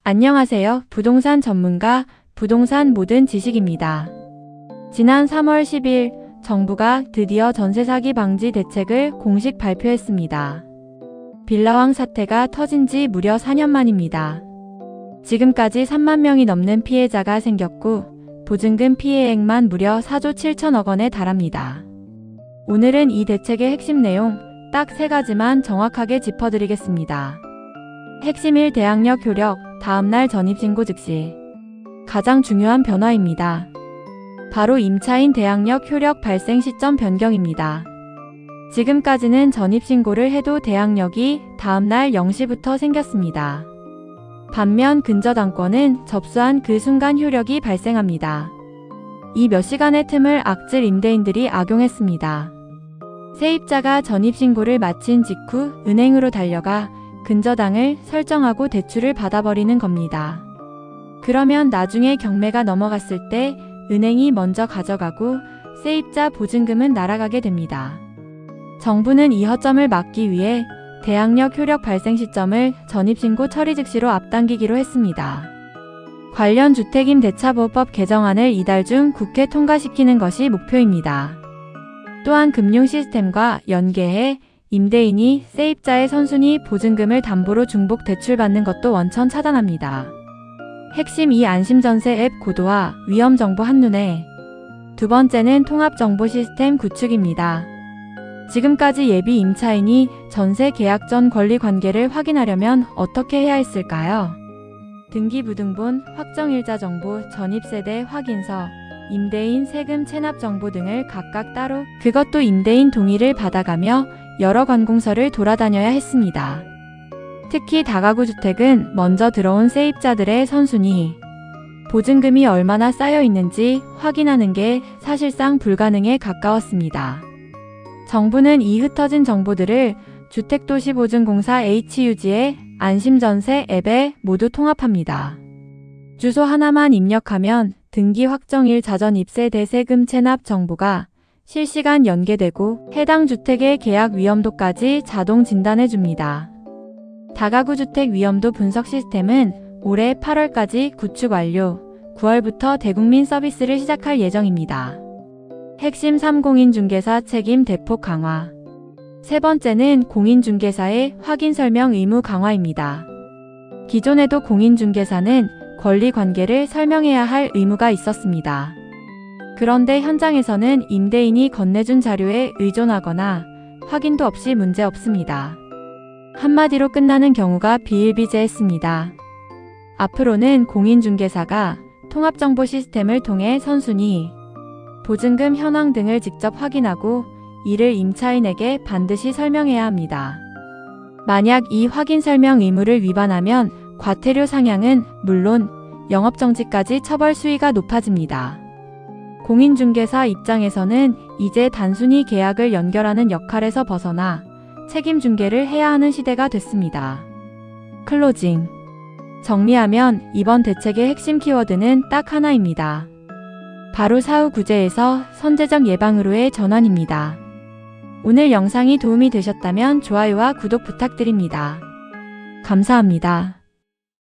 안녕하세요. 부동산 전문가, 부동산 모든 지식입니다. 지난 3월 10일 정부가 드디어 전세 사기 방지 대책을 공식 발표했습니다. 빌라왕 사태가 터진 지 무려 4년 만입니다. 지금까지 3만 명이 넘는 피해자가 생겼고 보증금 피해액만 무려 4조 7천억 원에 달합니다. 오늘은 이 대책의 핵심 내용 딱 3가지만 정확하게 짚어드리겠습니다. 핵심 1. 대항력 효력, 다음날 전입신고 즉시. 가장 중요한 변화입니다. 바로 임차인 대항력 효력 발생 시점 변경입니다. 지금까지는 전입신고를 해도 대항력이 다음날 0시부터 생겼습니다. 반면 근저당권은 접수한 그 순간 효력이 발생합니다. 이 몇 시간의 틈을 악질 임대인들이 악용했습니다. 세입자가 전입신고를 마친 직후 은행으로 달려가 근저당을 설정하고 대출을 받아버리는 겁니다. 그러면 나중에 경매가 넘어갔을 때 은행이 먼저 가져가고 세입자 보증금은 날아가게 됩니다. 정부는 이 허점을 막기 위해 대항력 효력 발생 시점을 전입신고 처리 즉시로 앞당기기로 했습니다. 관련 주택임대차보호법 개정안을 이달 중 국회 통과시키는 것이 목표입니다. 또한 금융 시스템과 연계해 임대인이 세입자의 선순위 보증금을 담보로 중복 대출받는 것도 원천 차단합니다. 핵심 2. 안심전세 앱 고도화, 위험정보 한눈에. 두 번째는 통합정보 시스템 구축입니다. 지금까지 예비 임차인이 전세 계약 전 권리관계를 확인하려면 어떻게 해야 했을까요? 등기부등본, 확정일자 정보, 전입세대 확인서, 임대인 세금 체납 정보 등을 각각 따로, 그것도 임대인 동의를 받아가며 여러 관공서를 돌아다녀야 했습니다. 특히 다가구 주택은 먼저 들어온 세입자들의 선순위, 보증금이 얼마나 쌓여 있는지 확인하는 게 사실상 불가능에 가까웠습니다. 정부는 이 흩어진 정보들을 주택도시보증공사 HUG의 안심전세 앱에 모두 통합합니다. 주소 하나만 입력하면 등기 확정일 자전 입세 대세금 체납 정보가 실시간 연계되고 해당 주택의 계약 위험도까지 자동 진단해줍니다. 다가구 주택 위험도 분석 시스템은 올해 8월까지 구축 완료, 9월부터 대국민 서비스를 시작할 예정입니다. 핵심 3. 공인중개사 책임 대폭 강화. 세 번째는 공인중개사의 확인 설명 의무 강화입니다. 기존에도 공인중개사는 권리관계를 설명해야 할 의무가 있었습니다. 그런데 현장에서는 임대인이 건네준 자료에 의존하거나 확인도 없이 문제없습니다. 한마디로 끝나는 경우가 비일비재했습니다. 앞으로는 공인중개사가 통합정보 시스템을 통해 선순위, 보증금 현황 등을 직접 확인하고 이를 임차인에게 반드시 설명해야 합니다. 만약 이 확인 설명 의무를 위반하면 과태료 상향은 물론 영업정지까지 처벌 수위가 높아집니다. 공인중개사 입장에서는 이제 단순히 계약을 연결하는 역할에서 벗어나 책임 중개를 해야 하는 시대가 됐습니다. 클로징. 정리하면 이번 대책의 핵심 키워드는 딱 하나입니다. 바로 사후 구제에서 선제적 예방으로의 전환입니다. 오늘 영상이 도움이 되셨다면 좋아요와 구독 부탁드립니다. 감사합니다.